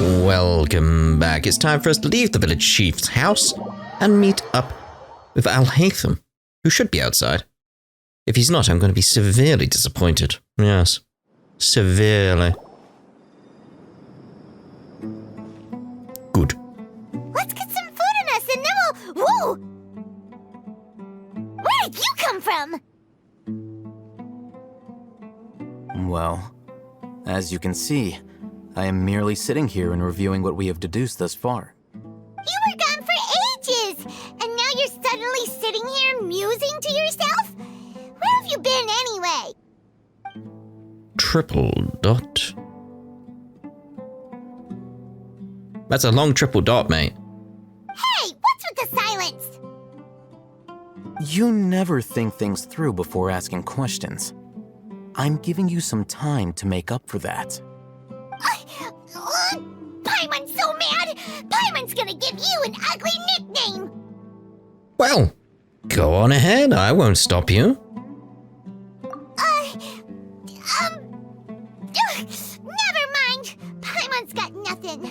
Welcome back. It's time for us to leave the village chief's house and meet up with Alhaitham, who should be outside. If he's not, I'm going to be severely disappointed. Yes, severely. Good. Let's get some food in us and then we'll... Whoa! Where did you come from? Well, as you can see, I am merely sitting here and reviewing what we have deduced thus far. You were gone for ages, and now you're suddenly sitting here musing to yourself? Where have you been anyway? Triple dot. That's a long triple dot, mate. Hey, what's with the silence? You never think things through before asking questions. I'm giving you some time to make up for that. Paimon's so mad! Paimon's gonna give you an ugly nickname! Well, go on ahead. I won't stop you. Never mind. Paimon's got nothing.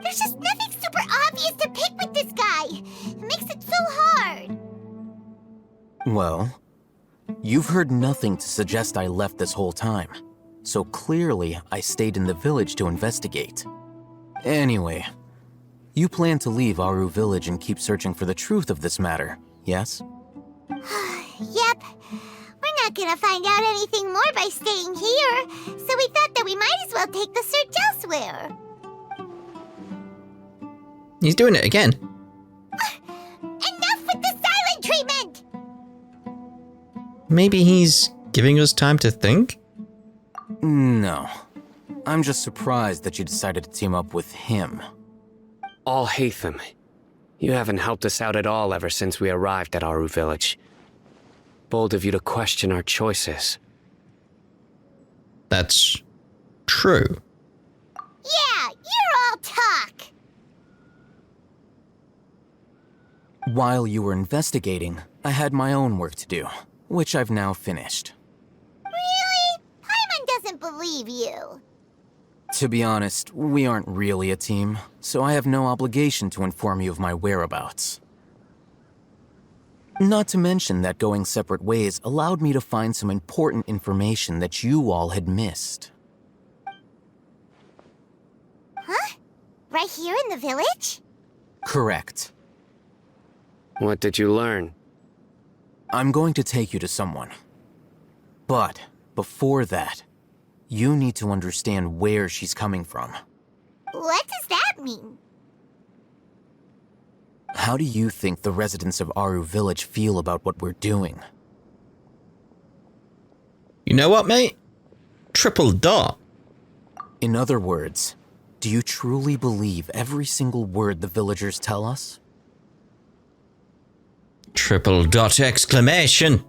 There's just nothing super obvious to pick with this guy. It makes it so hard. Well, you've heard nothing to suggest I left this whole time. So clearly, I stayed in the village to investigate. Anyway, you plan to leave Aru village and keep searching for the truth of this matter, yes? Yep. We're not gonna find out anything more by staying here, so we thought that we might as well take the search elsewhere. He's doing it again. Enough with the silent treatment! Maybe he's giving us time to think? No. I'm just surprised that you decided to team up with him. Alhaitham, you haven't helped us out at all ever since we arrived at Aru village. Bold of you to question our choices. That's true. Yeah, you're all talk! While you were investigating, I had my own work to do, which I've now finished. Really? Paimon doesn't believe you. To be honest, we aren't really a team, so I have no obligation to inform you of my whereabouts. Not to mention that going separate ways allowed me to find some important information that you all had missed. Huh? Right here in the village? Correct. What did you learn? I'm going to take you to someone. But before that, you need to understand where she's coming from. What does that mean? How do you think the residents of Aru village feel about what we're doing? You know what, mate? Triple dot. In other words, do you truly believe every single word the villagers tell us? Triple dot exclamation.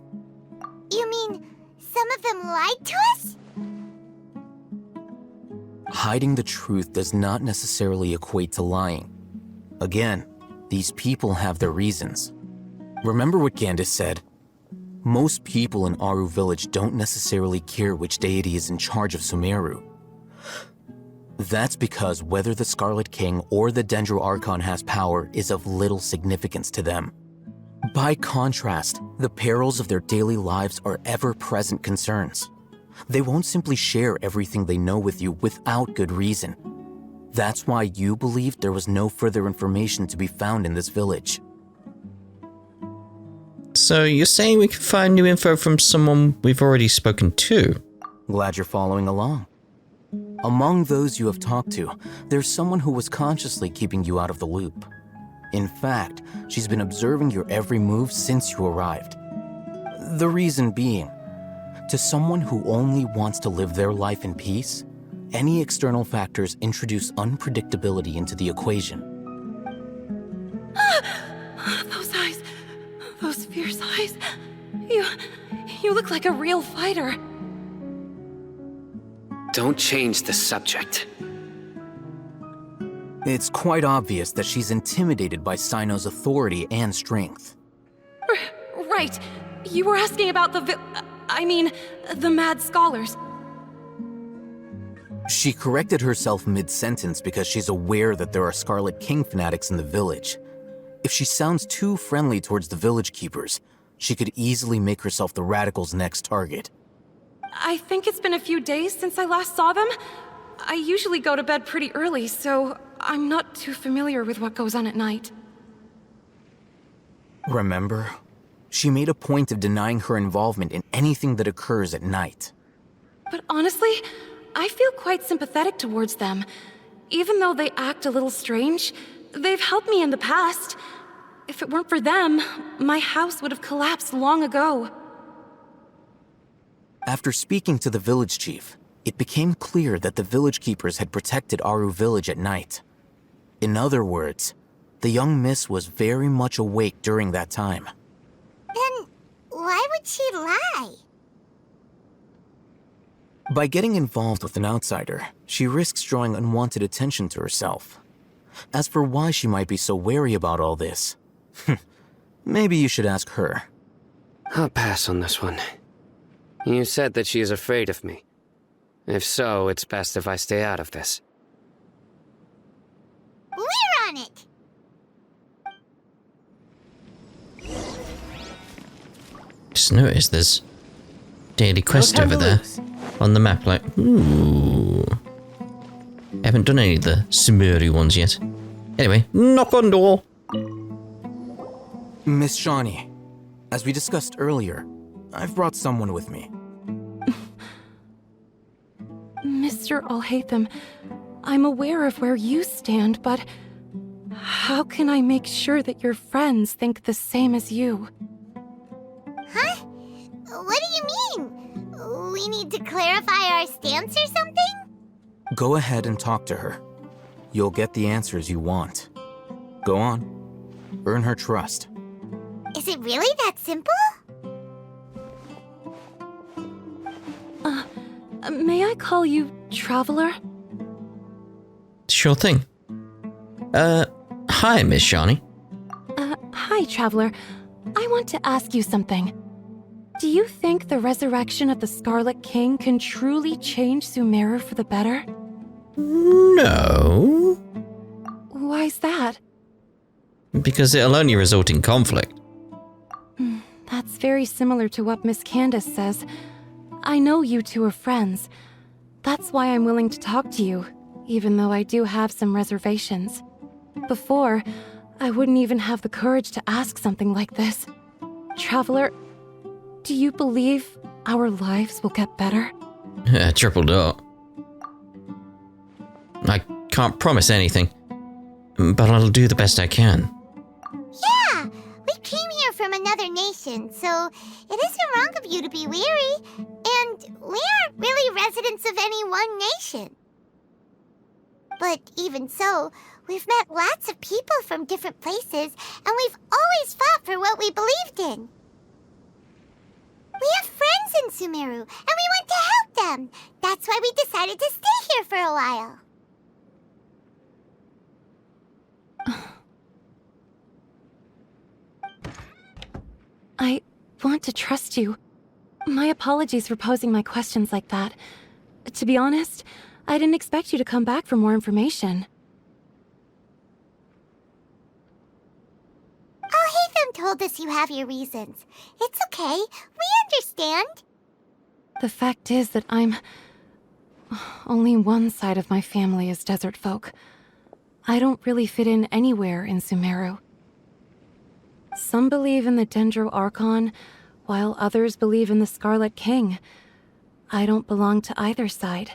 You mean some of them lied to us? Hiding the truth does not necessarily equate to lying. Again, these people have their reasons. Remember what Gandis said? Most people in Aru village don't necessarily care which deity is in charge of Sumeru. That's because whether the Scarlet King or the Dendro Archon has power is of little significance to them. By contrast, the perils of their daily lives are ever-present concerns. They won't simply share everything they know with you without good reason. That's why you believed there was no further information to be found in this village. So you're saying we can find new info from someone we've already spoken to? Glad you're following along. Among those you have talked to, there's someone who was consciously keeping you out of the loop. In fact, she's been observing your every move since you arrived. The reason being, to someone who only wants to live their life in peace, any external factors introduce unpredictability into the equation. Those eyes, those fierce eyes. You look like a real fighter. Don't change the subject. It's quite obvious that she's intimidated by Sino's authority and strength. Right. You were asking about the Mad Scholars. She corrected herself mid-sentence because she's aware that there are Scarlet King fanatics in the village. If she sounds too friendly towards the village keepers, she could easily make herself the Radicals' next target. I think it's been a few days since I last saw them. I usually go to bed pretty early, so I'm not too familiar with what goes on at night. Remember? She made a point of denying her involvement in anything that occurs at night. But honestly, I feel quite sympathetic towards them. Even though they act a little strange, they've helped me in the past. If it weren't for them, my house would have collapsed long ago. After speaking to the village chief, it became clear that the village keepers had protected Aru village at night. In other words, the young miss was very much awake during that time. Then why would she lie? By getting involved with an outsider, she risks drawing unwanted attention to herself. As for why she might be so wary about all this, maybe you should ask her. I'll pass on this one. You said that she is afraid of me. If so, it's best if I stay out of this. We're on it! Just noticed there's daily quest over there on the map, like, ooh. Haven't done any of the Sumeru ones yet. Anyway, knock on door. Miss Shawnee, as we discussed earlier, I've brought someone with me. Mr. Alhaitham, I'm aware of where you stand, but how can I make sure that your friends think the same as you? Huh? What do you mean? We need to clarify our stance or something? Go ahead and talk to her. You'll get the answers you want. Go on. Earn her trust. Is it really that simple? May I call you Traveler? Sure thing. Hi, Miss Shawnee. Hi, Traveler. I want to ask you something. Do you think the resurrection of the Scarlet King can truly change Sumeru for the better? No. Why's that? Because it'll only result in conflict. That's very similar to what Miss Candace says. I know you two are friends. That's why I'm willing to talk to you, even though I do have some reservations. Before, I wouldn't even have the courage to ask something like this. Traveler, do you believe our lives will get better? Triple dot. I can't promise anything, but I'll do the best I can. Yeah! We came here from another nation, so it isn't wrong of you to be weary. And we aren't really residents of any one nation. But even so, we've met lots of people from different places, and we've always fought for what we believed in. We have friends in Sumeru, and we want to help them. That's why we decided to stay here for a while. I want to trust you. My apologies for posing my questions like that. To be honest, I didn't expect you to come back for more information. Alhaitham told us you have your reasons. It's okay. We understand. The fact is that only one side of my family is desert folk. I don't really fit in anywhere in Sumeru. Some believe in the Dendro Archon, while others believe in the Scarlet King. I don't belong to either side,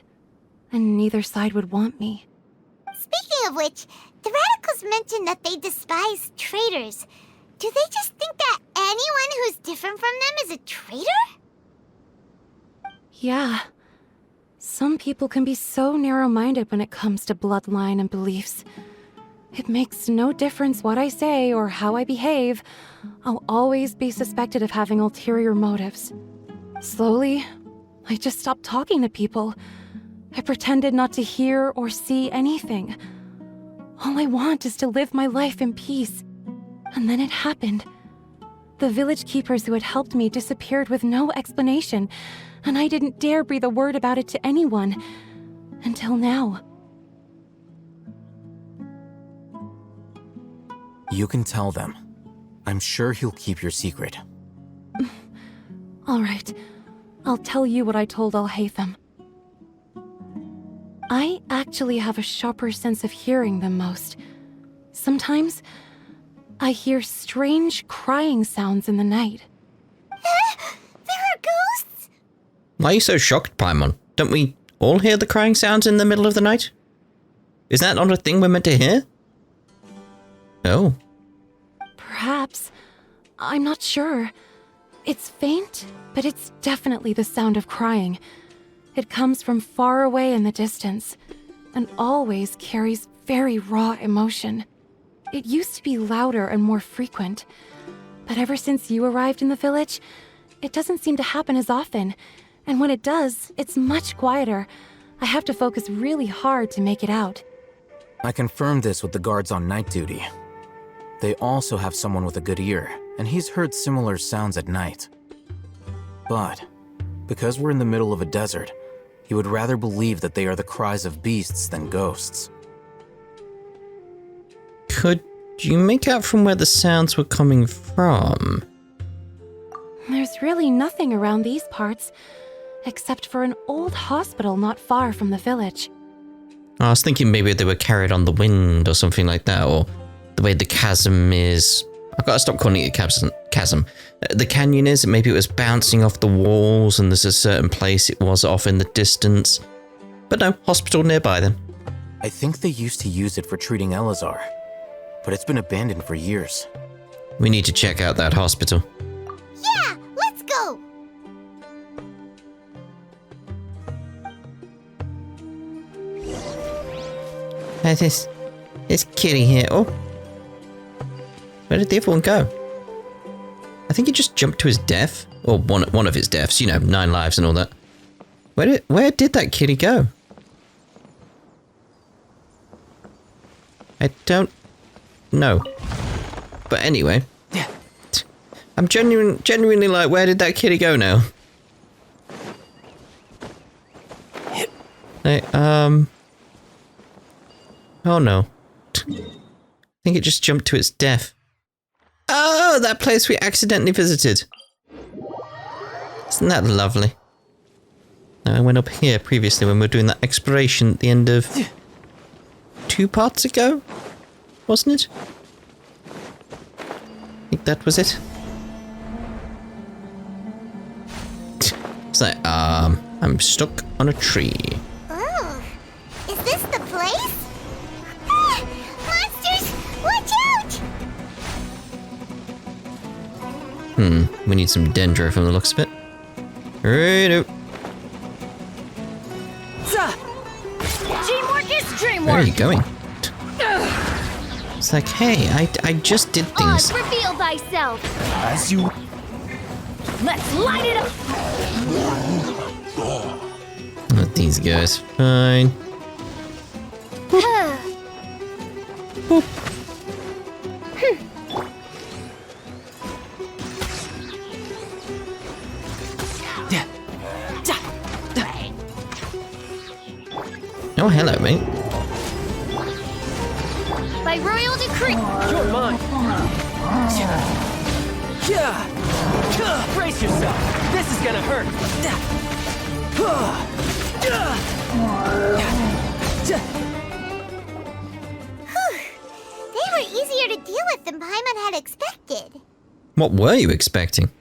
and neither side would want me. Speaking of which, the Radicals mentioned that they despise traitors. Do they just think that anyone who's different from them is a traitor? Yeah. Some people can be so narrow-minded when it comes to bloodline and beliefs. It makes no difference what I say or how I behave. I'll always be suspected of having ulterior motives. Slowly, I just stopped talking to people. I pretended not to hear or see anything. All I want is to live my life in peace. And then it happened. The village keepers who had helped me disappeared with no explanation, and I didn't dare breathe a word about it to anyone. Until now. You can tell them. I'm sure he'll keep your secret. All right. I'll tell you what I told Alhaitham. I actually have a sharper sense of hearing than most. Sometimes, I hear strange crying sounds in the night. There are ghosts? Why are you so shocked, Paimon? Don't we all hear the crying sounds in the middle of the night? Is that not a thing we're meant to hear? Oh. Perhaps. I'm not sure. It's faint, but it's definitely the sound of crying. It comes from far away in the distance, and always carries very raw emotion. It used to be louder and more frequent, but ever since you arrived in the village, it doesn't seem to happen as often, and when it does, it's much quieter. I have to focus really hard to make it out. I confirmed this with the guards on night duty. They also have someone with a good ear, and he's heard similar sounds at night. But, because we're in the middle of a desert, he would rather believe that they are the cries of beasts than ghosts. Could you make out from where the sounds were coming from? There's really nothing around these parts, except for an old hospital not far from the village. I was thinking maybe they were carried on the wind or something like that, or the way the chasm is. I've got to stop calling it a chasm. The canyon is, maybe it was bouncing off the walls and there's a certain place it was off in the distance. But no, hospital nearby then. I think they used to use it for treating Eleazar, but it's been abandoned for years. We need to check out that hospital. Yeah, let's go! This kitty here. Oh. Where did the other one go? I think he just jumped to his death. Or one of his deaths, you know, 9 lives and all that. Where did that kitty go? I don't know. But anyway. I'm genuinely like, where did that kitty go now? Hey, oh no. I think it just jumped to its death. Oh, that place we accidentally visited. Isn't that lovely? I went up here previously when we were doing that exploration at the end of 2 parts ago, wasn't it? I think that was it. It's like, I'm stuck on a tree. Oh, is this the place? Ah, monsters, watch out! We need some dendro from the looks of it. Righto. Teamwork is dreamwork. Where are you going? It's like, hey, I just did things. Oz, reveal thyself. As you... Let's light it up. Not these guys. Fine. Boop. Oh, hello, mate. By royal decree. You're mine. Brace yourself. This is gonna hurt. They were easier to deal with than Paimon had expected. What were you expecting?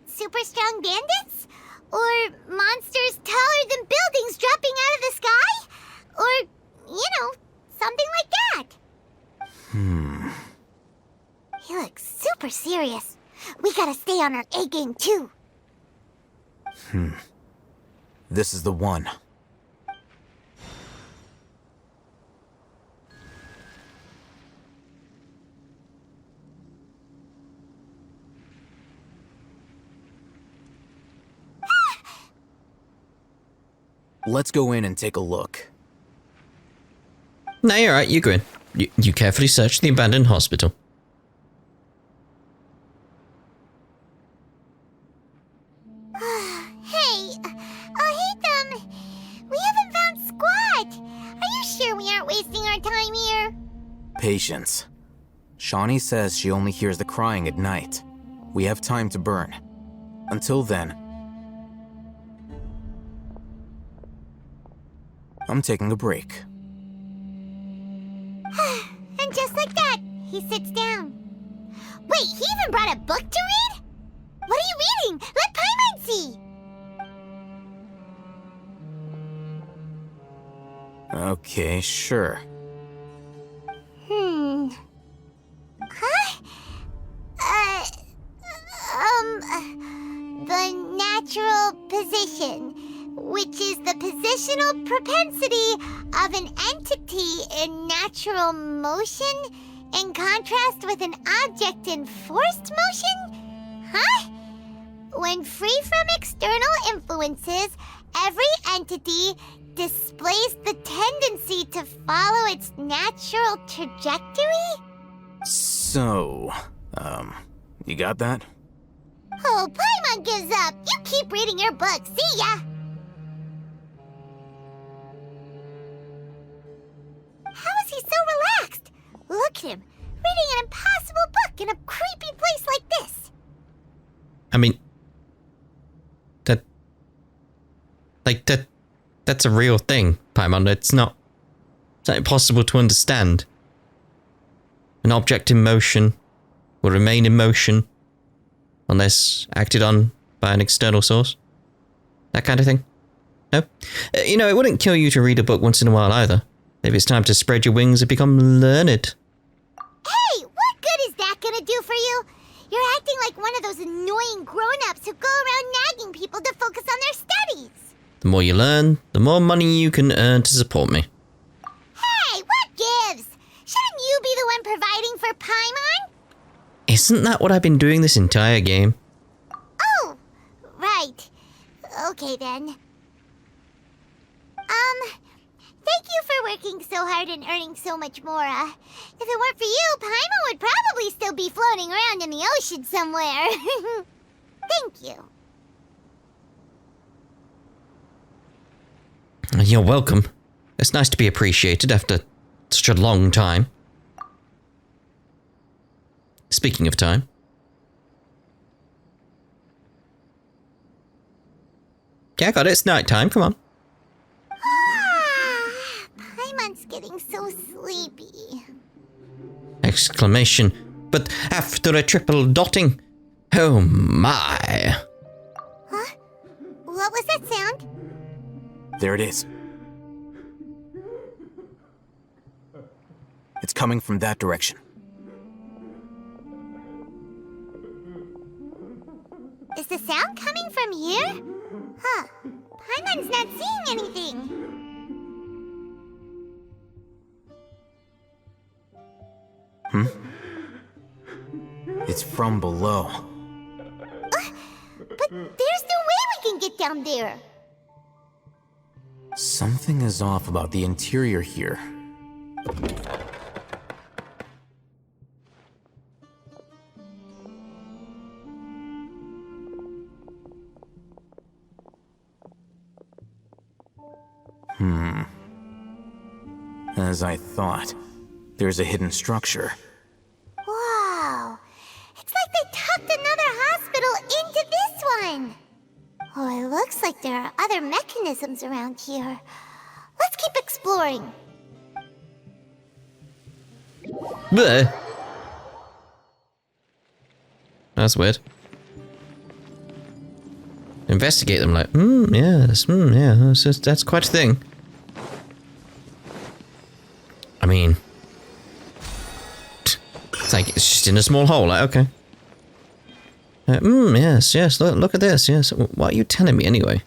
Super strong bandits? Or monsters taller than buildings dropping out of the sky? Or, you know, something like that. He looks super serious. We gotta stay on our A game too. This is the one. Let's go in and take a look. No, you're right, you go in. You carefully search the abandoned hospital. Hey, Alhaitham, we haven't wasting our time here? Patience. Shawnee says she only hears the crying at night. We have time to burn. Until then, I'm taking a break. And just like that, he sits down. Wait, he even brought a book to read? What are you reading? Let Paimon see! Okay, sure. Huh? The natural position, which is the positional propensity of an entity in natural motion in contrast with an object in forced motion? Huh? When free from external influences, every entity displays the tendency to follow its natural trajectory? So, you got that? Oh, Paimon gives up. You keep reading your book. See ya! How is he so relaxed? Look at him, reading an impossible book in a creepy place like this. I mean, that's a real thing, Paimon. It's not impossible to understand. An object in motion will remain in motion unless acted on by an external source. That kind of thing. No? You know, it wouldn't kill you to read a book once in a while either. Maybe it's time to spread your wings and become learned. Hey, what good is that gonna do for you? You're acting like one of those annoying grown-ups who go around nagging people to focus on their studies. The more you learn, the more money you can earn to support me. Hey, what gives? Shouldn't you be the one providing for Paimon? Isn't that what I've been doing this entire game? Oh, right. Okay then. Thank you for working so hard and earning so much more. If it weren't for you, Paimon would probably still be floating around in the ocean somewhere. Thank you. You're welcome. It's nice to be appreciated after such a long time. Speaking of time. Yeah, I got it. It's night time. Come on. Paimon's getting so sleepy. Exclamation. But after a triple dotting. Oh my. Huh? What was that sound? There it is. It's coming from that direction. Is the sound coming from here? Huh. Paimon's not seeing anything. It's from below. But there's no way we can get down there. Something is off about the interior here. As I thought, there's a hidden structure. Wow. It's like they tucked another hospital into this one. Oh, it looks like there are other mechanisms around here. Let's keep exploring. Bleh. That's weird. Investigate them like, yes, yeah, that's quite a thing. I mean, it's like, it's just in a small hole, like, okay. Yes, look at this, yes. What are you telling me anyway?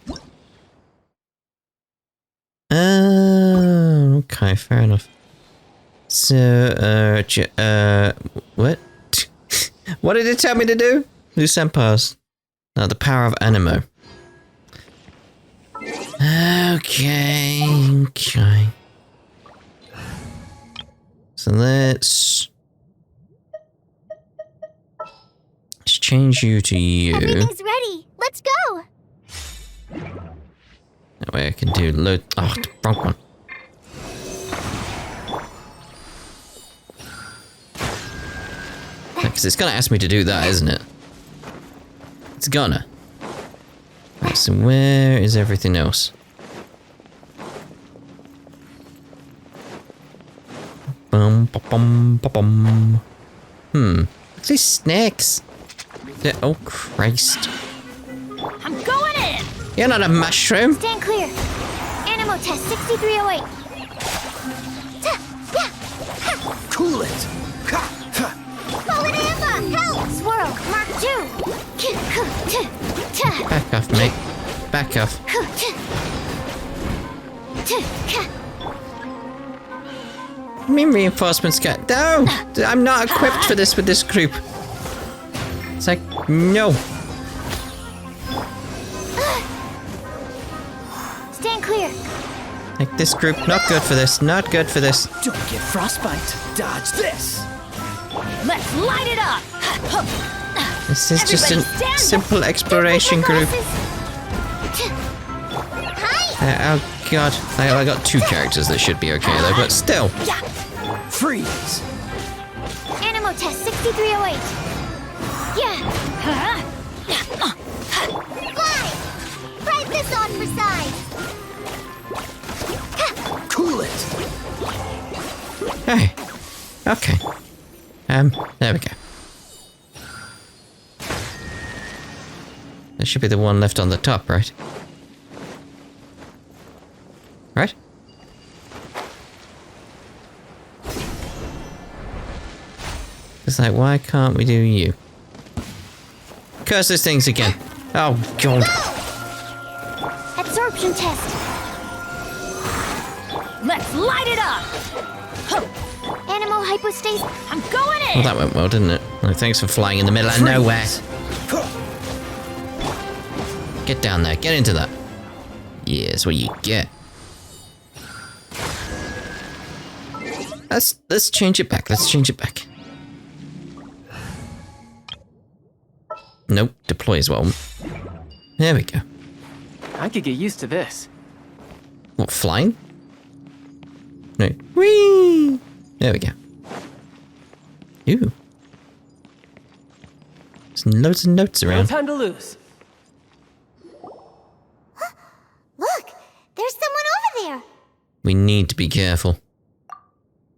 Okay, fair enough. So, what? What did it tell me to do? New senpais. The power of animo. Okay. So let's change you to you. Everything's ready. Let's go. That way I can do load. Oh, the wrong one. because it's gonna ask me to do that, isn't it? It's gonna. Right, so where is everything else? Bum, ba-bum, ba-bum. These snakes. Oh, Christ. I'm going in! You're not a mushroom. Stand clear. Animal test 6308. Cool it! Fallen Amba! Help! Swirl! Mark 2! Back off, mate. Back off. I mean reinforcements get... No! I'm not equipped for this with this group. It's like, no. Stand clear. Like, this group, not good for this. Not good for this. Don't get frostbite. Dodge this. Let's light it up! This is just a Everybody simple exploration group. Hi! Oh, God. I got 2 characters that should be okay, though, but still. Freeze. Animal test 6308. Yeah. Fly! Ride this on preside. Cool it. Hey. Okay. There we go. There should be the one left on the top, right? Right? It's like, why can't we do you? Curse those things again. Oh, God. Absorption test. Let's light it up! Animal hypostasis. I'm going in! Well, that went well, didn't it? Well, thanks for flying in the middle of nowhere. Get down there. Get into that. Yeah, that's what you get. Let's change it back. Let's change it back. Nope. Deploy as well. There we go. I could get used to this. What, flying? No. Whee! There we go. Ooh. There's loads of notes No around. time to lose. Look, there's someone over there. We need to be careful.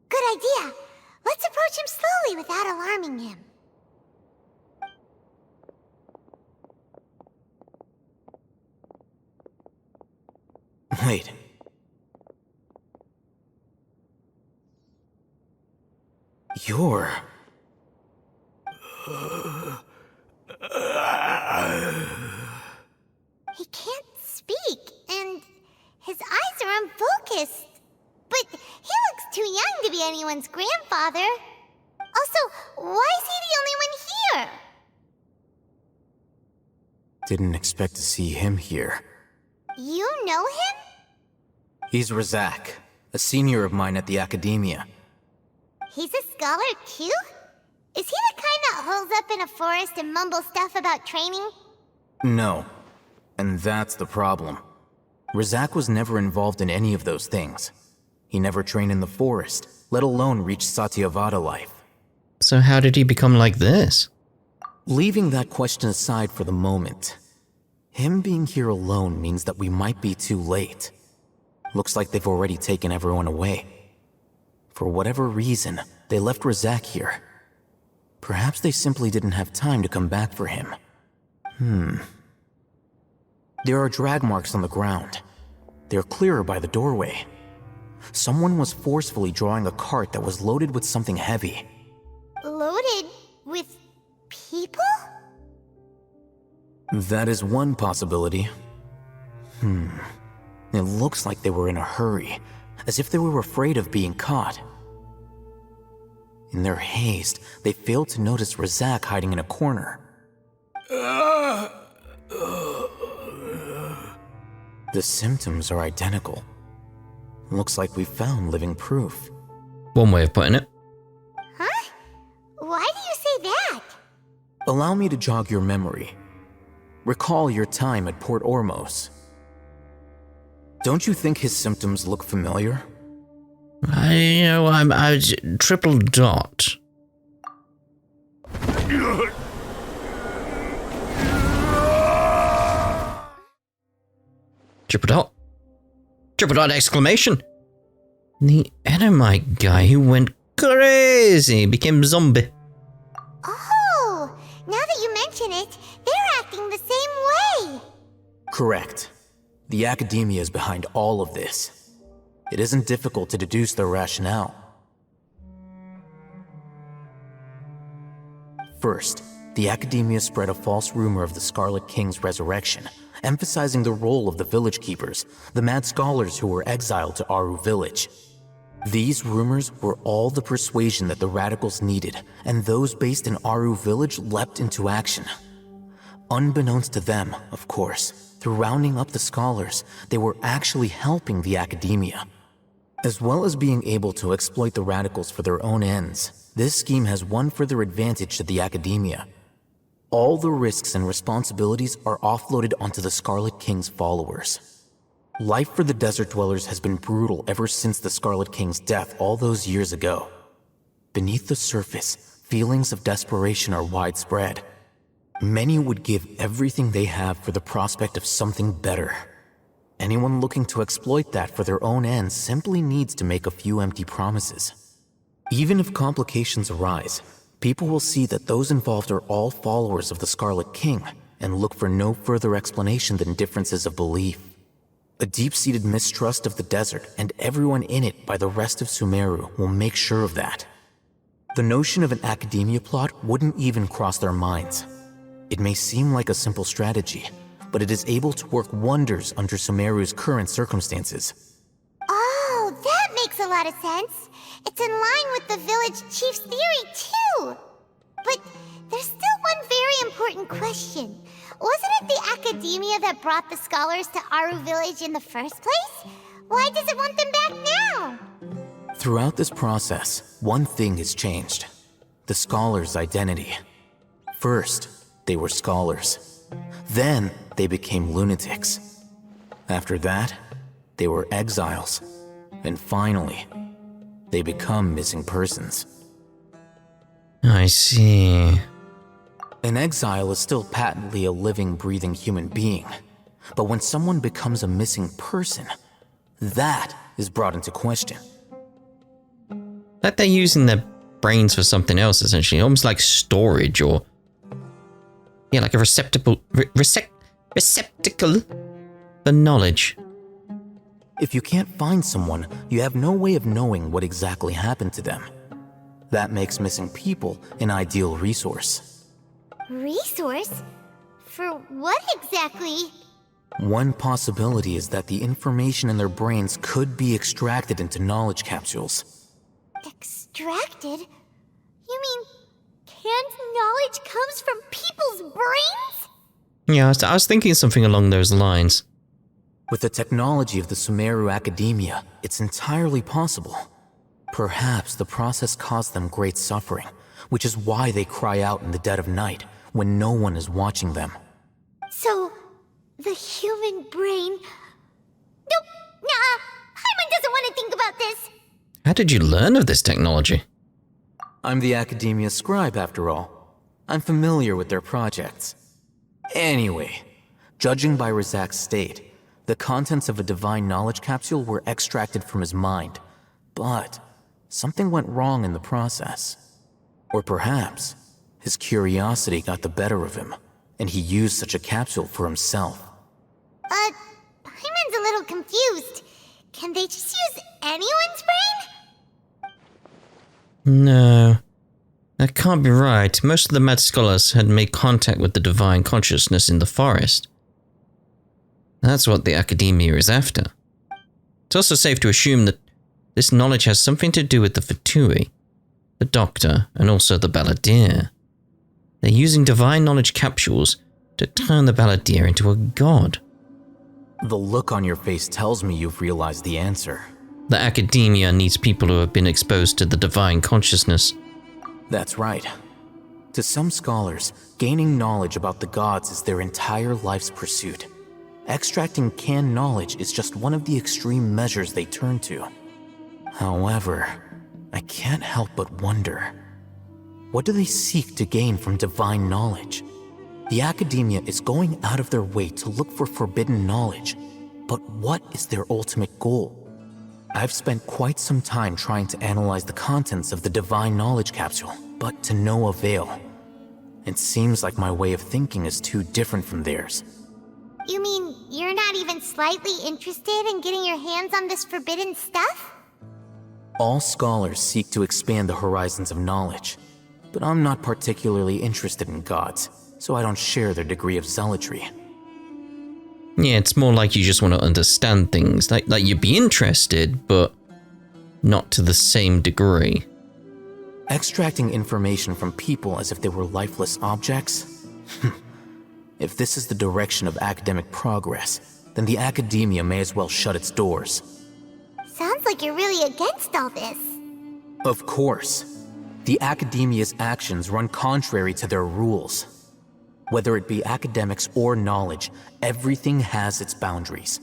Good idea. Let's approach him slowly without alarming him. Wait. You're... He can't speak, and his eyes are unfocused. But he looks too young to be anyone's grandfather. Also, why is he the only one here? Didn't expect to see him here. You know him? He's Razak, a senior of mine at the Academia. He's a scholar too? Is he the kind that holds up in a forest and mumbles stuff about training? No. And that's the problem. Razak was never involved in any of those things. He never trained in the forest, let alone reach Satyavada life. So how did he become like this? Leaving that question aside for the moment, him being here alone means that we might be too late. Looks like they've already taken everyone away. For whatever reason, they left Razak here. Perhaps they simply didn't have time to come back for him. There are drag marks on the ground. They're clearer by the doorway. Someone was forcefully drawing a cart that was loaded with something heavy. Loaded with people? That is one possibility. It looks like they were in a hurry, as if they were afraid of being caught. In their haste, they failed to notice Razak hiding in a corner. The symptoms are identical. Looks like we found living proof. One way of putting it. Huh? Why do you say that? Allow me to jog your memory. Recall your time at Port Ormos. Don't you think his symptoms look familiar? I triple dot. Triple dot. Triple dot exclamation. The Edomite guy who went crazy became zombie. Oh, now that you mention it, they're acting the same way. Correct. The academia is behind all of this. It isn't difficult to deduce their rationale. First, the academia spread a false rumor of the Scarlet King's resurrection, emphasizing the role of the village keepers, the mad scholars who were exiled to Aru village. These rumors were all the persuasion that the radicals needed, and those based in Aru village leapt into action. Unbeknownst to them, of course, through rounding up the scholars, they were actually helping the academia. As well as being able to exploit the radicals for their own ends, this scheme has one further advantage to the academia. All the risks and responsibilities are offloaded onto the Scarlet King's followers. Life for the desert dwellers has been brutal ever since the Scarlet King's death all those years ago. Beneath the surface, feelings of desperation are widespread. Many would give everything they have for the prospect of something better. Anyone looking to exploit that for their own ends simply needs to make a few empty promises. Even if complications arise, people will see that those involved are all followers of the Scarlet King and look for no further explanation than differences of belief. A deep-seated mistrust of the desert and everyone in it by the rest of Sumeru will make sure of that. The notion of an academia plot wouldn't even cross their minds. It may seem like a simple strategy, but it is able to work wonders under Sumeru's current circumstances. Oh, that makes a lot of sense. It's in line with the village chief's theory, too. But there's still one very important question. Wasn't it the academia that brought the scholars to Aru village in the first place? Why does it want them back now? Throughout this process, one thing has changed. The scholars' identity. First, they were scholars. Then, they became lunatics. After that, they were exiles. And finally, they become missing persons. I see. An exile is still patently a living, breathing human being. But when someone becomes a missing person, that is brought into question. Like they're using their brains for something else, essentially. Almost like storage or... yeah, like a receptacle for knowledge. If you can't find someone, you have no way of knowing what exactly happened to them. That makes missing people an ideal resource. Resource? For what exactly? One possibility is that the information in their brains could be extracted into knowledge capsules. Extracted? You mean canned knowledge comes from people's brains? Yeah, I was thinking something along those lines. With the technology of the Sumeru Academia, it's entirely possible. Perhaps the process caused them great suffering, which is why they cry out in the dead of night when no one is watching them. So, the human brain... Nope, nah, Paimon doesn't want to think about this. How did you learn of this technology? I'm the Academia scribe, after all. I'm familiar with their projects. Anyway, judging by Razak's state, the contents of a divine knowledge capsule were extracted from his mind. But something went wrong in the process. Or perhaps his curiosity got the better of him, and he used such a capsule for himself. Paimon's a little confused. Can they just use anyone's brain? No. That can't be right. Most of the mad scholars had made contact with the divine consciousness in the forest. That's what the academia is after. It's also safe to assume that this knowledge has something to do with the Fatui, the Doctor, and also the Balladeer. They're using divine knowledge capsules to turn the Balladeer into a god. The look on your face tells me you've realized the answer. The academia needs people who have been exposed to the divine consciousness. That's right. To some scholars, gaining knowledge about the gods is their entire life's pursuit. Extracting canned knowledge is just one of the extreme measures they turn to. However, I can't help but wonder, What do they seek to gain from divine knowledge? The academia is going out of their way to look for forbidden knowledge, but what is their ultimate goal? I've spent quite some time trying to analyze the contents of the divine knowledge capsule, but to no avail. It seems like my way of thinking is too different from theirs. You mean you're not even slightly interested in getting your hands on this forbidden stuff? All scholars seek to expand the horizons of knowledge, but I'm not particularly interested in gods, so I don't share their degree of zealotry. Yeah, it's more like you just want to understand things. Like you'd be interested, but not to the same degree. Extracting information from people as if they were lifeless objects? If this is the direction of academic progress, then the academia may as well shut its doors. Sounds like you're really against all this. Of course. The academia's actions run contrary to their rules. Whether it be academics or knowledge, everything has its boundaries.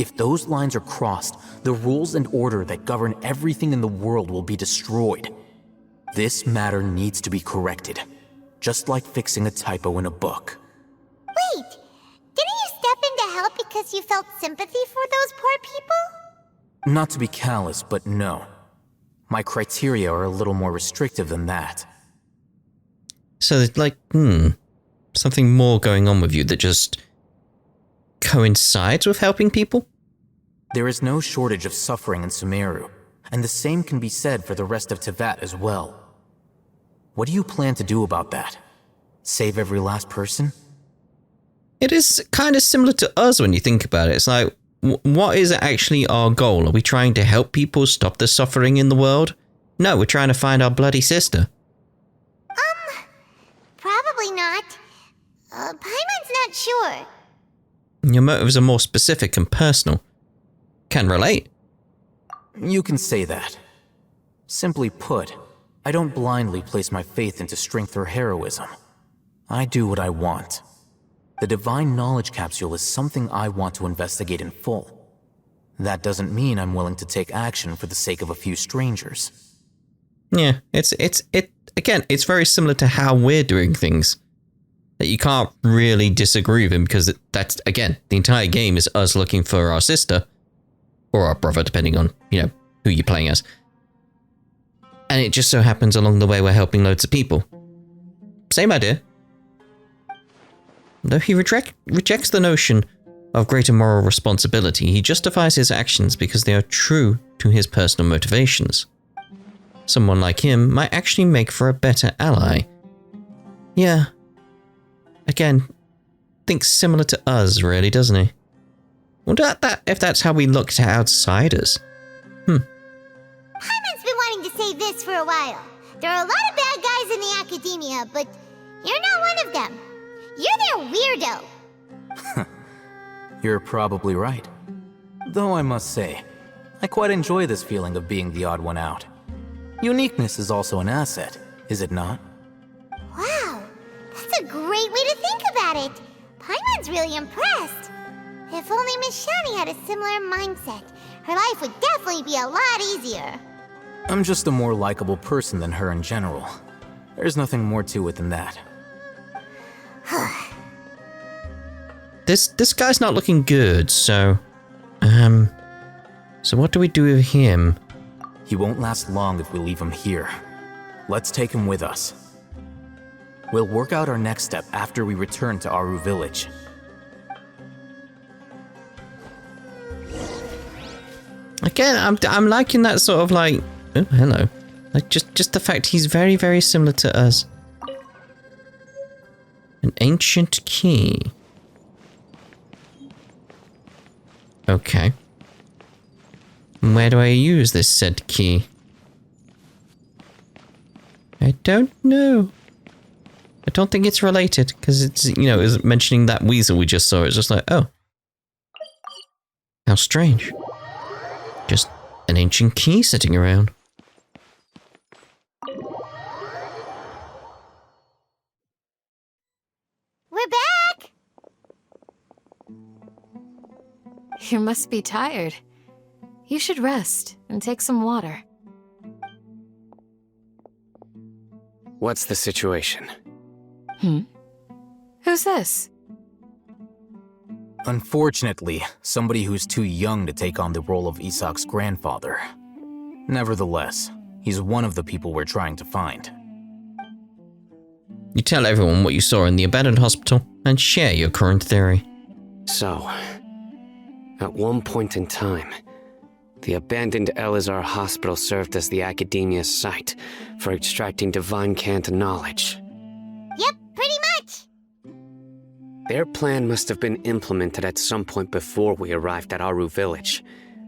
If those lines are crossed, the rules and order that govern everything in the world will be destroyed. This matter needs to be corrected, just like fixing a typo in a book. Wait, didn't you step in to help because you felt sympathy for those poor people? Not to be callous, but no. My criteria are a little more restrictive than that. So it's like, something more going on with you that just coincides with helping people? There is no shortage of suffering in Sumeru, and the same can be said for the rest of Teyvat as well. What do you plan to do about that? Save every last person? It is kind of similar to us when you think about it. It's like, what is actually our goal? Are we trying to help people stop the suffering in the world? No, we're trying to find our bloody sister. Probably not. Paimon's not sure. Your motives are more specific and personal. Can relate. You can say that. Simply put, I don't blindly place my faith into strength or heroism. I do what I want. The divine knowledge capsule is something I want to investigate in full. That doesn't mean I'm willing to take action for the sake of a few strangers. Yeah, it's very similar to how we're doing things. That you can't really disagree with him because that's, again, the entire game is us looking for our sister. Or our brother, depending on, who you're playing as. And it just so happens along the way we're helping loads of people. Same idea. Though he rejects the notion of greater moral responsibility, he justifies his actions because they are true to his personal motivations. Someone like him might actually make for a better ally. Yeah. Again, thinks similar to us, really, doesn't he? Wonder if that's how we look to outsiders. Paimon's been wanting to say this for a while. There are a lot of bad guys in the academia, but you're not one of them. You're their weirdo. You're probably right. Though I must say, I quite enjoy this feeling of being the odd one out. Uniqueness is also an asset, is it not? Wow, that's a great way to think about it. Paimon's really impressed. If only Miss Shani had a similar mindset, her life would definitely be a lot easier. I'm just a more likable person than her in general. There's nothing more to it than that. This guy's not looking good, so... So what do we do with him? He won't last long if we leave him here. Let's take him with us. We'll work out our next step after we return to Aru Village. Again, I'm liking that sort of like... Oh, hello. Like, just the fact he's very, very similar to us. An ancient key. Okay. Where do I use this said key? I don't know. I don't think it's related, because it's, it was mentioning that weasel we just saw. It's just like, oh. How strange. Just an ancient key sitting around. We're back! You must be tired. You should rest and take some water. What's the situation? Who's this? Unfortunately, somebody who's too young to take on the role of Isak's grandfather. Nevertheless, he's one of the people we're trying to find. You tell everyone what you saw in the abandoned hospital and share your current theory. So, at one point in time, the abandoned Eleazar hospital served as the Academia's site for extracting divine cant knowledge. Yep, pretty much. Their plan must have been implemented at some point before we arrived at Aru village,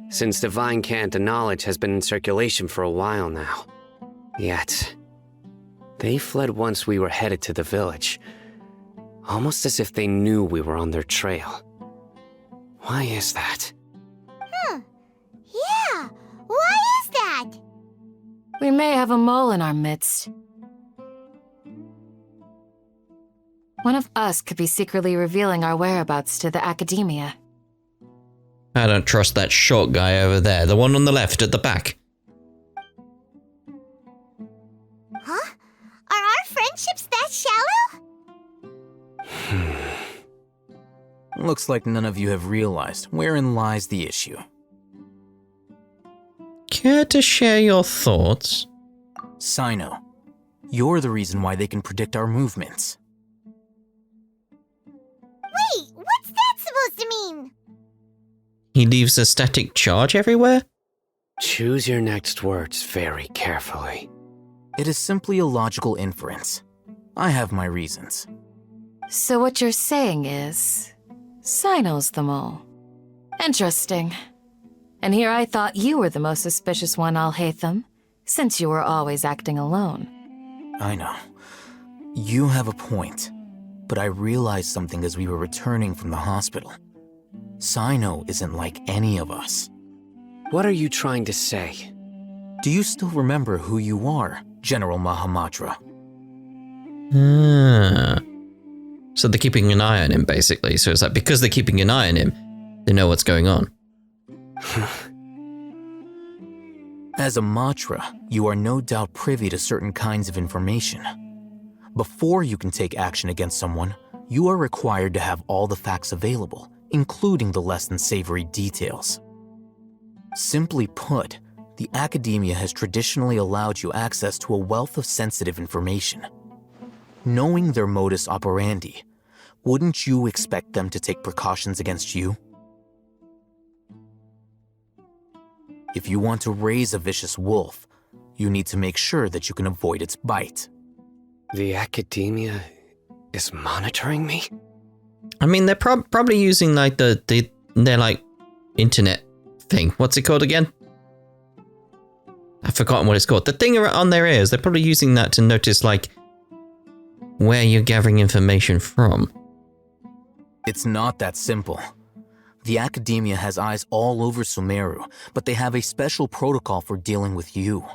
since divine cant knowledge has been in circulation for a while now. Yet, they fled once we were headed to the village, almost as if they knew we were on their trail. Why is that? Yeah, why is that? We may have a mole in our midst. One of us could be secretly revealing our whereabouts to the Academia. I don't trust that short guy over there, the one on the left at the back. Huh? Are our friendships that shallow? Looks like none of you have realized wherein lies the issue. Care to share your thoughts? Sino, you're the reason why they can predict our movements. Wait, what's that supposed to mean? He leaves a static charge everywhere? Choose your next words very carefully. It is simply a logical inference. I have my reasons. So what you're saying is, Sino's the mole. Interesting. And here I thought you were the most suspicious one, Alhaitham, since you were always acting alone. I know. You have a point. But I realized something as we were returning from the hospital. Sino isn't like any of us. What are you trying to say? Do you still remember who you are, General Mahamatra? So they're keeping an eye on him, basically. So it's like, because they're keeping an eye on him, they know what's going on. As a Matra, you are no doubt privy to certain kinds of information. Before you can take action against someone, you are required to have all the facts available, including the less than savory details. Simply put, the Academia has traditionally allowed you access to a wealth of sensitive information. Knowing their modus operandi, wouldn't you expect them to take precautions against you? If you want to raise a vicious wolf, you need to make sure that you can avoid its bite. The Academia is monitoring me? I mean, they're probably using like their like internet thing. What's it called again? I've forgotten what it's called. The thing on their ears, they're probably using that to notice like where you're gathering information from. It's not that simple. The Academia has eyes all over Sumeru, but they have a special protocol for dealing with you.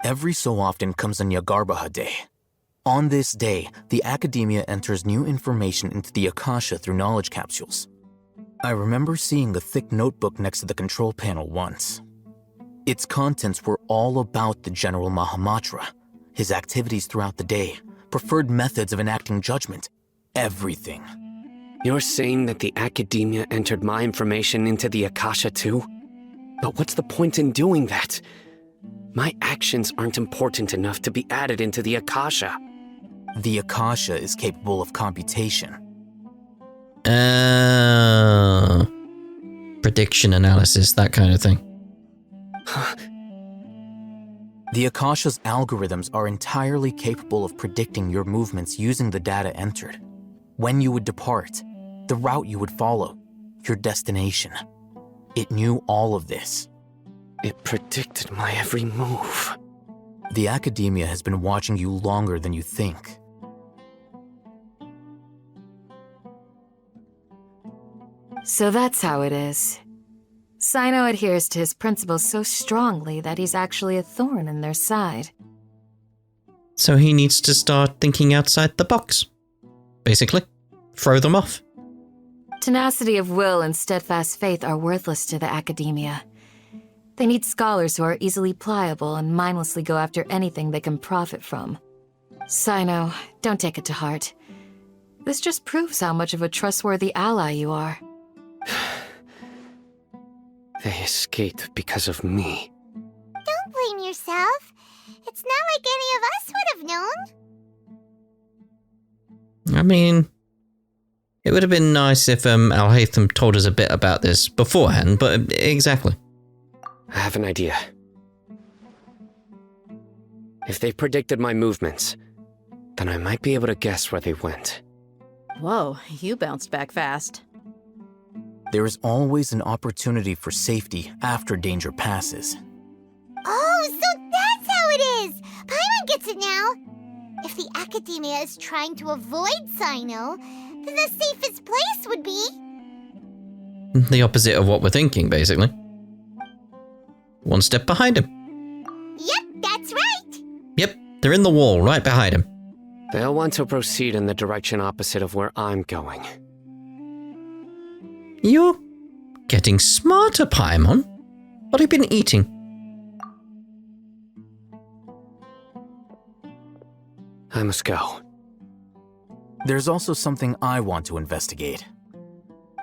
Every so often comes a Nyagarbaha Day. On this day, the Academia enters new information into the Akasha through knowledge capsules. I remember seeing a thick notebook next to the control panel once. Its contents were all about the General Mahamatra, his activities throughout the day, preferred methods of enacting judgment, everything. You're saying that the Academia entered my information into the Akasha too? But what's the point in doing that? My actions aren't important enough to be added into the Akasha. The Akasha is capable of computation. Prediction analysis, that kind of thing. The Akasha's algorithms are entirely capable of predicting your movements using the data entered. When you would depart, the route you would follow, your destination. It knew all of this. It predicted my every move. The Academia has been watching you longer than you think. So that's how it is. Sino adheres to his principles so strongly that he's actually a thorn in their side. So he needs to start thinking outside the box. Basically, throw them off. Tenacity of will and steadfast faith are worthless to the Academia. They need scholars who are easily pliable and mindlessly go after anything they can profit from. Sino, don't take it to heart. This just proves how much of a trustworthy ally you are. They escaped because of me. Don't blame yourself. It's not like any of us would have known. I mean, it would have been nice if Alhaitham told us a bit about this beforehand, but exactly. I have an idea. If they predicted my movements, then I might be able to guess where they went. Whoa, you bounced back fast. There is always an opportunity for safety after danger passes. Oh, so that's how it is! Paimon gets it now! If the Academia is trying to avoid Sino, then the safest place would be... The opposite of what we're thinking, basically. One step behind him. Yep, that's right! Yep, they're in the wall, right behind him. They'll want to proceed in the direction opposite of where I'm going. You're getting smarter, Paimon. What have you been eating? I must go. There's also something I want to investigate.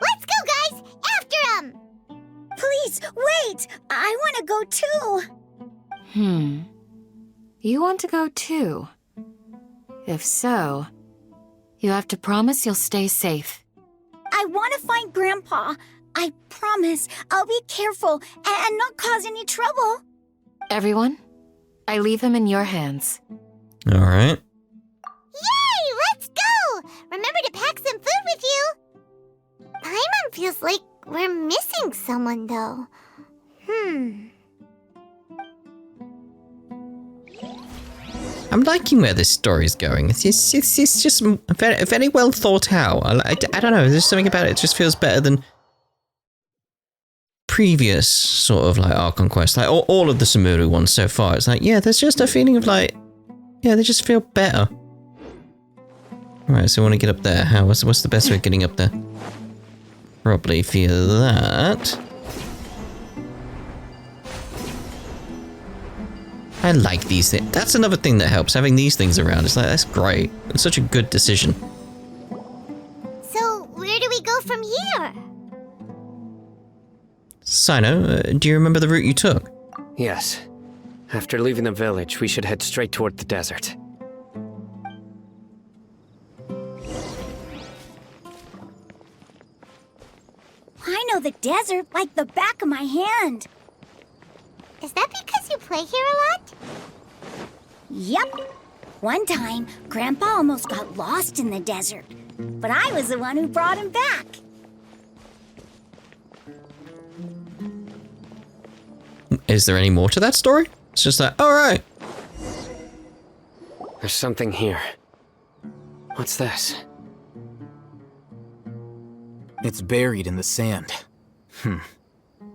Let's go, guys! After him! Please, wait! I want to go too! You want to go too? If so, you have to promise you'll stay safe. I want to find Grandpa. I promise I'll be careful and not cause any trouble. Everyone, I leave him in your hands. All right. Yay! Let's go! Remember to pack some food with you! Paimon feels like we're missing someone, though. I'm liking where this story's going. It's just very, very well thought out. I don't know, there's something about it that just feels better than previous sort of like Archon quests. Like all of the Sumeru ones so far. It's like, yeah, there's just a feeling of like, yeah, they just feel better. Alright, so I want to get up there. How? What's the best way of getting up there? Probably via that. I like these things. That's another thing that helps, having these things around. It's like, that's great. It's such a good decision. So, where do we go from here? Sino, do you remember the route you took? Yes. After leaving the village, we should head straight toward the desert. I know the desert like the back of my hand. Is that because you play here a lot? Yep. One time, Grandpa almost got lost in the desert, but I was the one who brought him back. Is there any more to that story? It's just like, alright. There's something here. What's this? It's buried in the sand.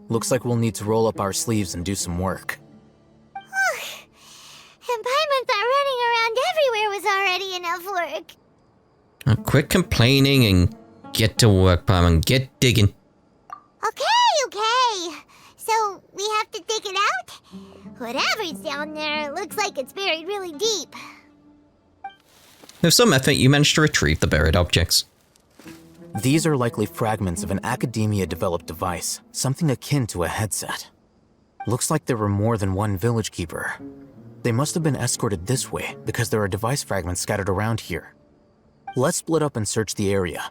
Looks like we'll need to roll up our sleeves and do some work. And Paimon thought running around everywhere was already enough work. Quit complaining and get to work, Paimon. Get digging. Okay. So, we have to dig it out? Whatever's down there looks like it's buried really deep. With some effort, you managed to retrieve the buried objects. These are likely fragments of an Academia-developed device, something akin to a headset. Looks like there were more than one village keeper. They must have been escorted this way because there are device fragments scattered around here. Let's split up and search the area.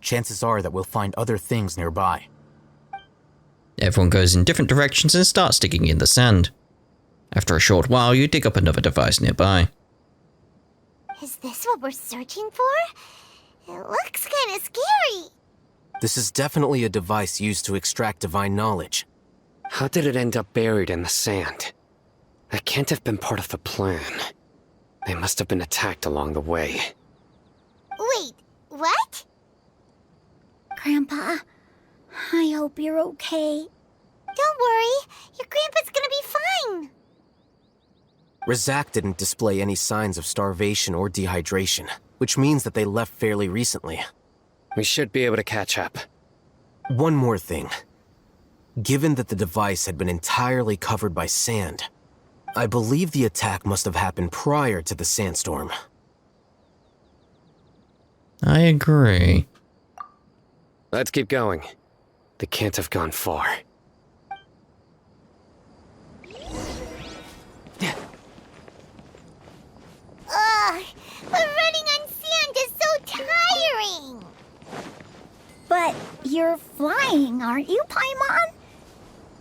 Chances are that we'll find other things nearby. Everyone goes in different directions and starts digging in the sand. After a short while, you dig up another device nearby. Is this what we're searching for? It looks kind of scary. This is definitely a device used to extract divine knowledge. How did it end up buried in the sand? That can't have been part of the plan. They must have been attacked along the way. Wait, what? Grandpa, I hope you're okay. Don't worry, your grandpa's gonna be fine. Razak didn't display any signs of starvation or dehydration, which means that they left fairly recently. We should be able to catch up. One more thing. Given that the device had been entirely covered by sand, I believe the attack must have happened prior to the sandstorm. I agree. Let's keep going. They can't have gone far. Ugh, but running on sand is so tiring. But you're flying, aren't you, Paimon?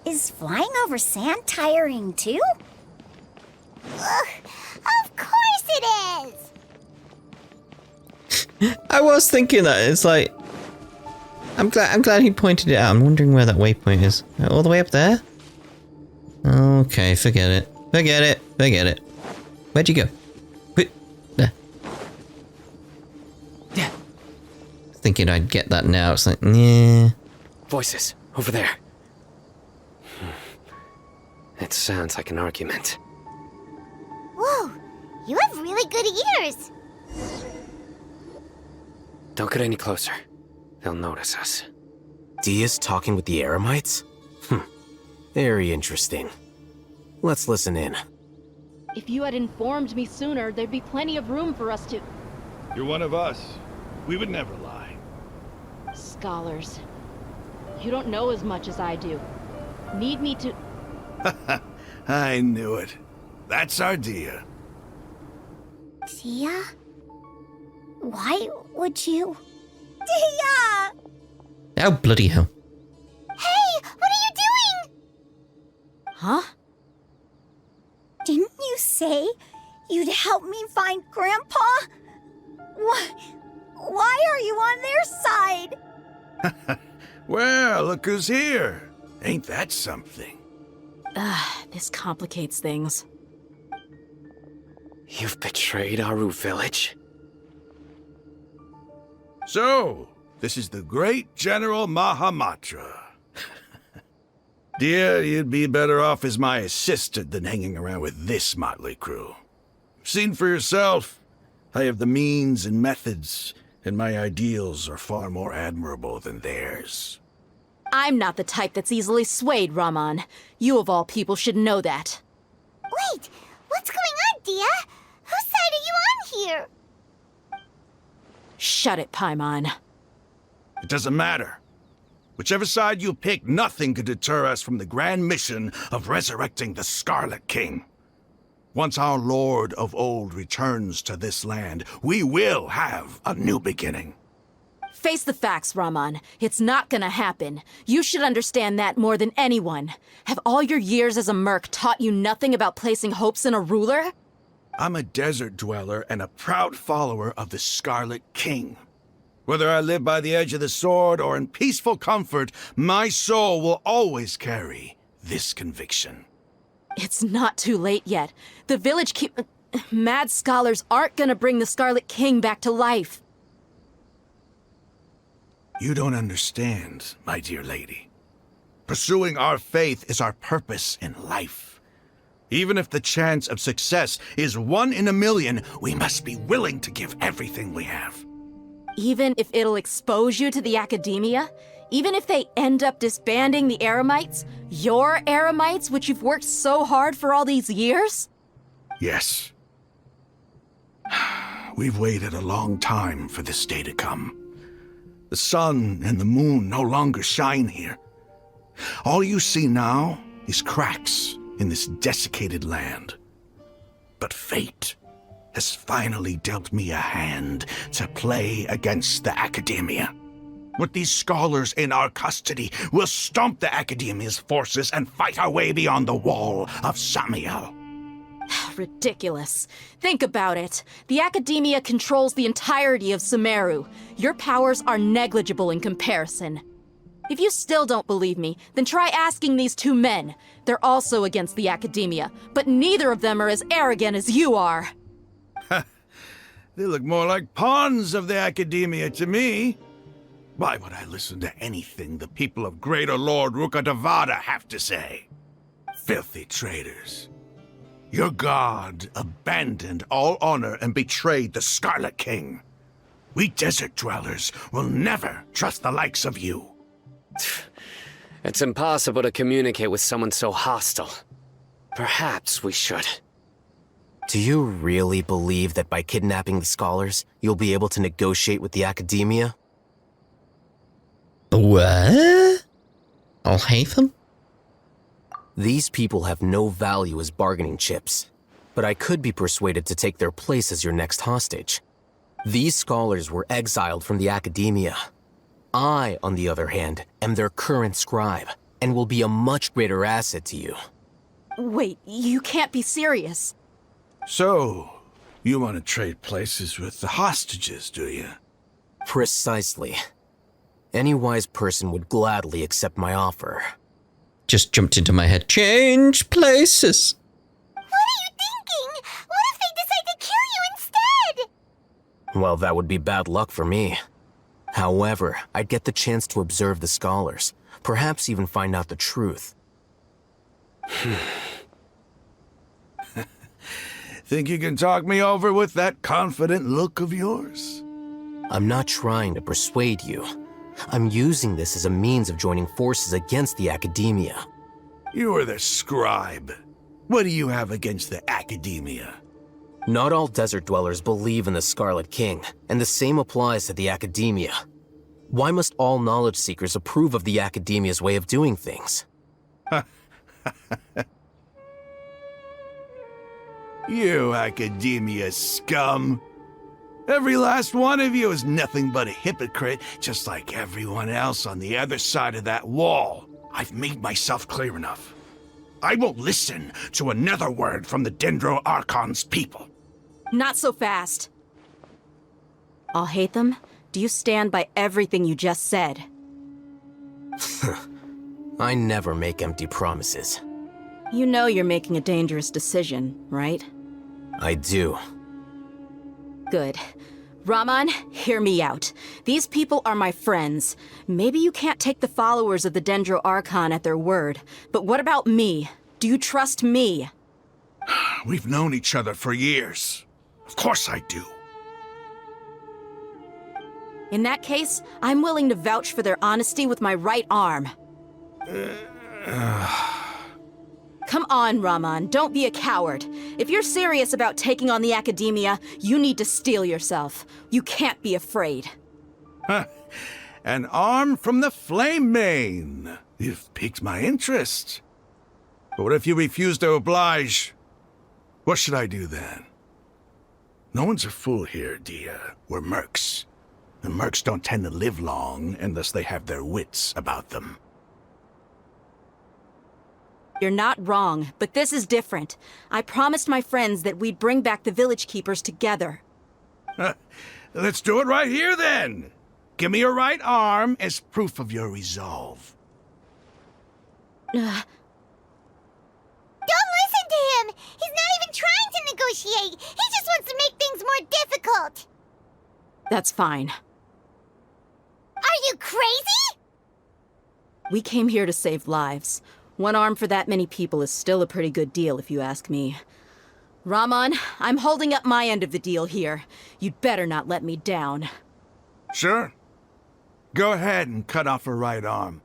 Is flying over sand tiring too? Ugh, of course it is. I was thinking that. It's like... I'm glad he pointed it out. I'm wondering where that waypoint is. All the way up there? Okay, forget it. Forget it. Forget it. Where'd you go? Wait, there. Yeah. Thinking I'd get that now. It's like, yeah. Voices, over there. It sounds like an argument. Whoa, you have really good ears. Don't get any closer. They'll notice us. Dia's talking with the Eremites? Very interesting. Let's listen in. If you had informed me sooner, there'd be plenty of room for us to... You're one of us. We would never lie. Scholars. You don't know as much as I do. Need me to... I knew it. That's our Dia. Dia? Why would you? Dia! Oh, bloody hell. Hey, what are you doing? Huh? Didn't you say you'd help me find Grandpa? Why are you on their side? Well, look who's here. Ain't that something? This complicates things. You've betrayed Aru Village? So, this is the great General Mahamatra. Dear, you'd be better off as my assistant than hanging around with this motley crew. Seen for yourself, I have the means and methods, and my ideals are far more admirable than theirs. I'm not the type that's easily swayed, Raman. You of all people should know that. Wait, what's going on, Dia? Whose side are you on here? Shut it, Paimon. It doesn't matter. Whichever side you pick, nothing could deter us from the grand mission of resurrecting the Scarlet King. Once our Lord of Old returns to this land, we will have a new beginning. Face the facts, Raman. It's not gonna happen. You should understand that more than anyone. Have all your years as a merc taught you nothing about placing hopes in a ruler? I'm a desert dweller and a proud follower of the Scarlet King. Whether I live by the edge of the sword or in peaceful comfort, my soul will always carry this conviction. It's not too late yet. The village mad scholars aren't gonna bring the Scarlet King back to life. You don't understand, my dear lady. Pursuing our faith is our purpose in life. Even if the chance of success is 1 in a million, we must be willing to give everything we have. Even if it'll expose you to the academia? Even if they end up disbanding the Eremites? Your Eremites, which you've worked so hard for all these years? Yes. We've waited a long time for this day to come. The sun and the moon no longer shine here. All you see now is cracks in this desiccated land. But fate has finally dealt me a hand to play against the Academia. With these scholars in our custody, we'll stomp the Academia's forces and fight our way beyond the wall of Samiel. Ridiculous. Think about it. The Academia controls the entirety of Sumeru. Your powers are negligible in comparison. If you still don't believe me, then try asking these 2 men. They're also against the Academia, but neither of them are as arrogant as you are. They look more like pawns of the Academia to me. Why would I listen to anything the people of Greater Lord Rukkhadevata have to say? Filthy traitors. Your god abandoned all honor and betrayed the Scarlet King. We desert dwellers will never trust the likes of you. It's impossible to communicate with someone so hostile. Perhaps we should. Do you really believe that by kidnapping the scholars, you'll be able to negotiate with the academia? What? Alhaitham? These people have no value as bargaining chips, but I could be persuaded to take their place as your next hostage. These scholars were exiled from the academia. I, on the other hand, am their current scribe, and will be a much greater asset to you. Wait, you can't be serious. So, you want to trade places with the hostages, do you? Precisely. Any wise person would gladly accept my offer. Just jumped into my head. Change places. What are you thinking? What if they decide to kill you instead? Well, that would be bad luck for me. However, I'd get the chance to observe the scholars, perhaps even find out the truth. Think you can talk me over with that confident look of yours? I'm not trying to persuade you. I'm using this as a means of joining forces against the academia. You are the scribe. What do you have against the academia? Not all desert dwellers believe in the Scarlet King, and the same applies to the academia. Why must all knowledge seekers approve of the academia's way of doing things? You academia scum. Every last one of you is nothing but a hypocrite, just like everyone else on the other side of that wall. I've made myself clear enough. I won't listen to another word from the Dendro Archons people. Not so fast. Alhaitham, do you stand by everything you just said? I never make empty promises. You know you're making a dangerous decision, right? I do. Good. Raman, hear me out. These people are my friends. Maybe you can't take the followers of the Dendro Archon at their word, but what about me? Do you trust me? We've known each other for years. Of course I do. In that case, I'm willing to vouch for their honesty with my right arm. Come on, Raman, don't be a coward. If you're serious about taking on the academia, you need to steel yourself. You can't be afraid. An arm from the Flame Mane. You've piqued my interest. But what if you refuse to oblige? What should I do then? No one's a fool here, Dia. We're mercs. And mercs don't tend to live long unless they have their wits about them. You're not wrong, but this is different. I promised my friends that we'd bring back the village keepers together. Let's do it right here, then. Give me your right arm as proof of your resolve. Don't listen to him! He's not even trying to negotiate! He just wants to make things more difficult! That's fine. Are you crazy? We came here to save lives. One arm for that many people is still a pretty good deal, if you ask me. Raman, I'm holding up my end of the deal here. You'd better not let me down. Sure. Go ahead and cut off her right arm.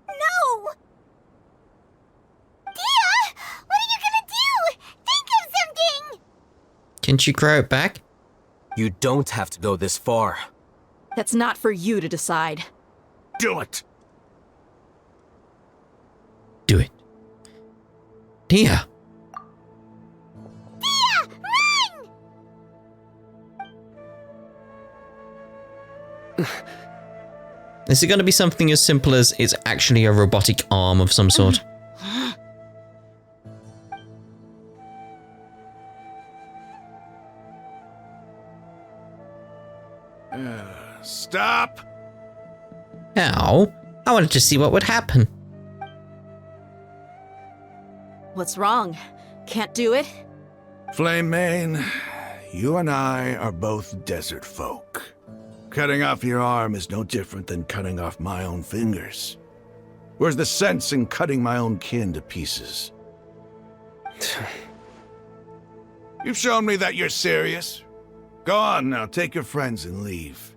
No! Dia! What are you gonna do? Think of something! Can she grow it back? You don't have to go this far. That's not for you to decide. Do it! Do it. Dia! Dia! Run! Is it going to be something as simple as it's actually a robotic arm of some sort? Stop! Ow. I wanted to see what would happen. What's wrong? Can't do it? Flame Mane, you and I are both desert folk. Cutting off your arm is no different than cutting off my own fingers. Where's the sense in cutting my own kin to pieces? You've shown me that you're serious. Go on now, take your friends and leave.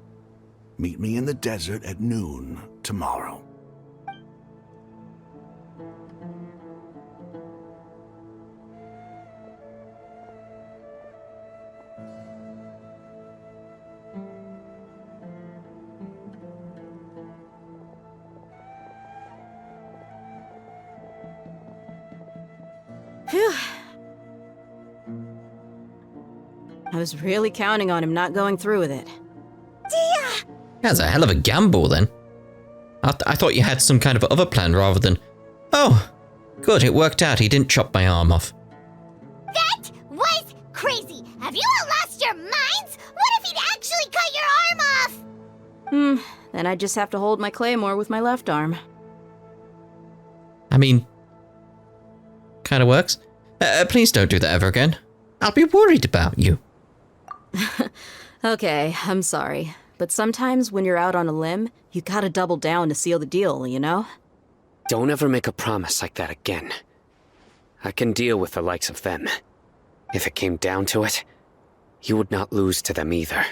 Meet me in the desert at noon tomorrow. Phew. I was really counting on him not going through with it. That's a hell of a gamble, then. I thought you had some kind of other plan rather than... Oh, good, it worked out. He didn't chop my arm off. That was crazy! Have you all lost your minds? What if he'd actually cut your arm off? Then I just have to hold my claymore with my left arm. I mean... Kind of works. Please don't do that ever again. I'll be worried about you. Okay, I'm sorry. But sometimes when you're out on a limb, you gotta double down to seal the deal, you know? Don't ever make a promise like that again. I can deal with the likes of them. If it came down to it, you would not lose to them either.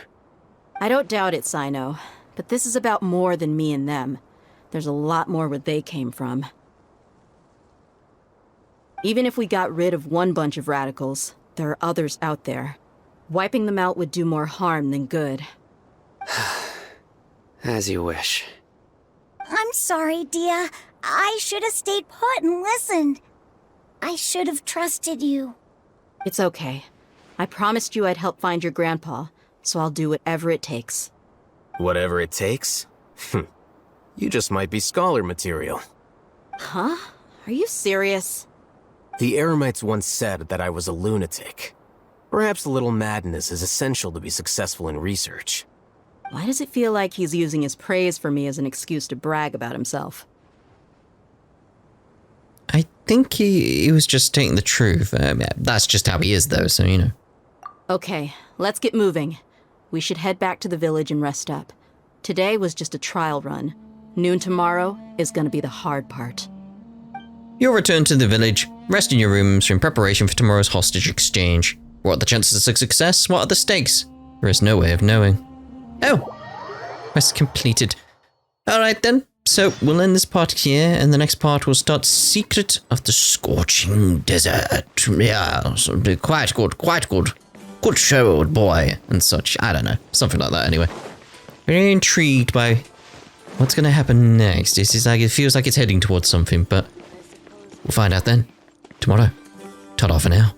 I don't doubt it, Sino. But this is about more than me and them. There's a lot more where they came from. Even if we got rid of one bunch of radicals, there are others out there. Wiping them out would do more harm than good. As you wish. I'm sorry, Dia. I should have stayed put and listened. I should have trusted you. It's okay. I promised you I'd help find your grandpa, so I'll do whatever it takes. Whatever it takes? You just might be scholar material. Huh? Are you serious? The Eremites once said that I was a lunatic. Perhaps a little madness is essential to be successful in research. Why does it feel like he's using his praise for me as an excuse to brag about himself? I think he was just stating the truth. That's just how he is, though, so you know. Okay, let's get moving. We should head back to the village and rest up. Today was just a trial run. Noon tomorrow is gonna be the hard part. You'll return to the village, rest in your rooms in preparation for tomorrow's hostage exchange. What are the chances of success? What are the stakes? There is no way of knowing. Oh! Quest completed. Alright then, so we'll end this part here, and the next part will start Secret of the Scorching Desert. Yeah, so quite good, quite good. Good show, old boy, and such. I don't know, something like that anyway. Very intrigued by what's going to happen next. It feels like it's heading towards something, but we'll find out then. Tomorrow. Ta-da for now.